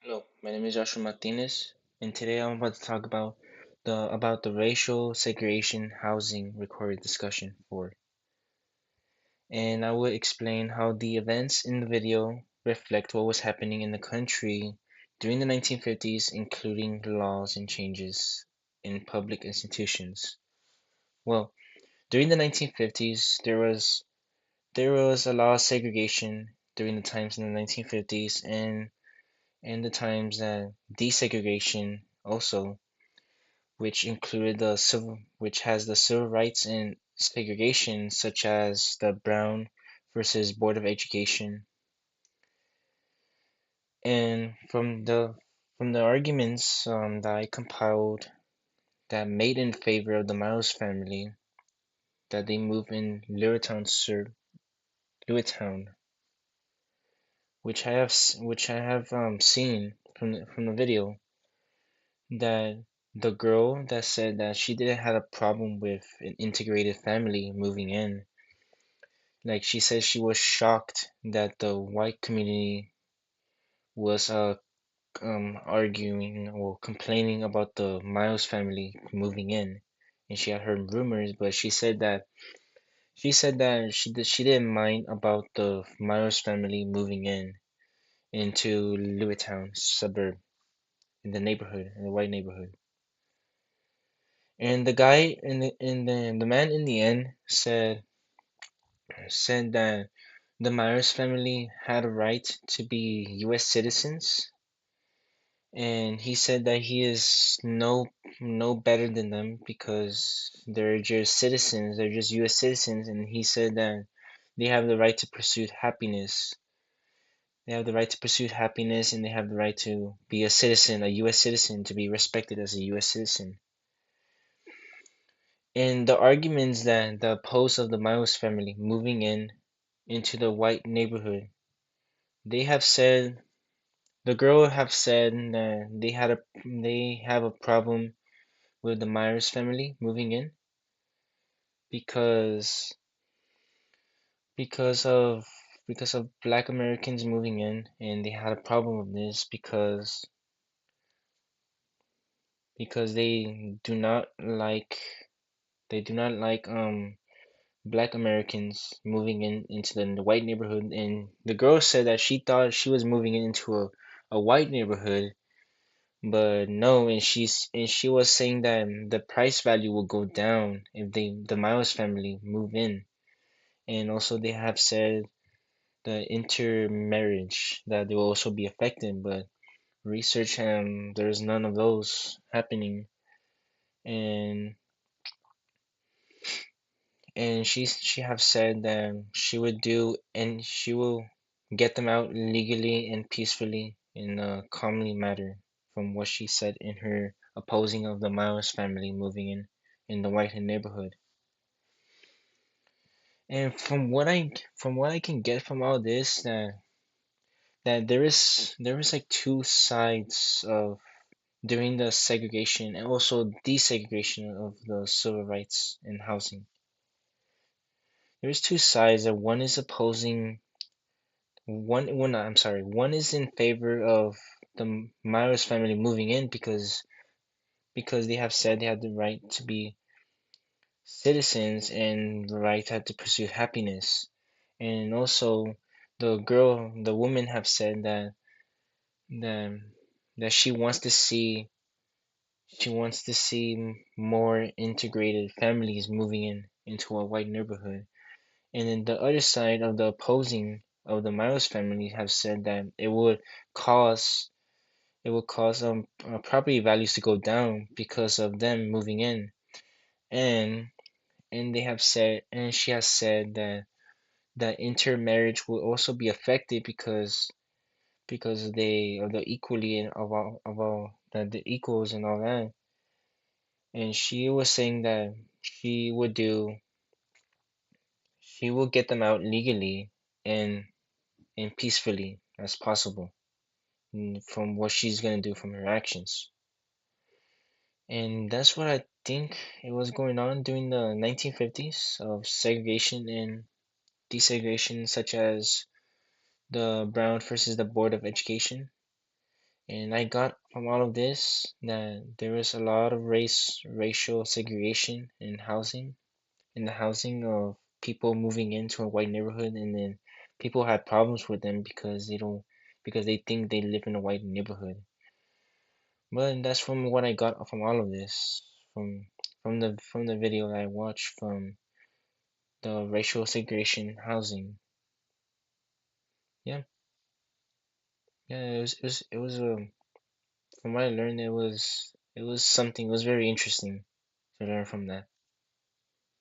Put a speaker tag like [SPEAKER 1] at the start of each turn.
[SPEAKER 1] Hello, my name is Joshua Martinez, and today I'm about to talk about the racial segregation housing recorded discussion for, and I will explain how the events in the video reflect what was happening in the country during the 1950s, including laws and changes in public institutions. Well, during the 1950s, there was a lot of segregation during the times in the 1950s and the times that desegregation also, which has the civil rights and segregation, such as the Brown versus Board of Education. And from the arguments that I compiled that made in favor of the Miles family, that they move in Lewittown, which I have seen from the video, that the girl that said that she didn't have a problem with an integrated family moving in. Like, she said she was shocked that the white community was arguing or complaining about the Miles family moving in, and she had heard rumors, but she said that she didn't mind about the Miles family moving into Lewittown suburb, in the white neighborhood. And the guy the man in the end said that the Myers family had a right to be U.S. citizens, and he said that he is no better than them because they're just citizens, they're just U.S. citizens, and he said that they have the right to pursue happiness. They have the right to pursue happiness, and they have the right to be a citizen, a U.S. citizen, to be respected as a U.S. citizen. And the arguments that the oppose of the Miles family moving into the white neighborhood, they have said the girl have said that they have a problem with the Myers family moving in because because of because of Black Americans moving in, and they had a problem with this because they do not like Black Americans moving into the white neighborhood. And the girl said that she thought she was moving into a white neighborhood, but no, and she was saying that the price value will go down if the Miles family move in. And also they have said the intermarriage, that they will also be affected, but research, there's none of those happening. And she have said that she will get them out legally and peacefully in a calmly manner, from what she said in her opposing of the Miles family moving in the Whitehead neighborhood. And from what I can get from all this, that there is like two sides of during the segregation and also desegregation of the civil rights and housing. There's two sides, that one is opposing one well, no, I'm sorry, one is in favor of the Myers family moving in because they have said they have the right to be citizens and the right to pursue happiness. And also the woman have said that that she wants to see more integrated families moving into a white neighborhood. And then the other side of the opposing of the Miles family have said that cause it would cause property values to go down because of them moving in. And she has said that intermarriage will also be affected because they of the equally and of all the equals and all that. And she was saying that she will get them out legally and peacefully as possible, from what she's gonna do from her actions. And that's what I think it was going on during the 1950s of segregation and desegregation, such as the Brown versus the Board of Education. And I got from all of this that there is a lot of racial segregation in the housing of people moving into a white neighborhood, and then people had problems with them because because they think they live in a white neighborhood. But that's from what I got from all of this, from from the video that I watched from the racial segregation housing. Yeah, yeah, from what I learned, it was something. It was very interesting to learn from that.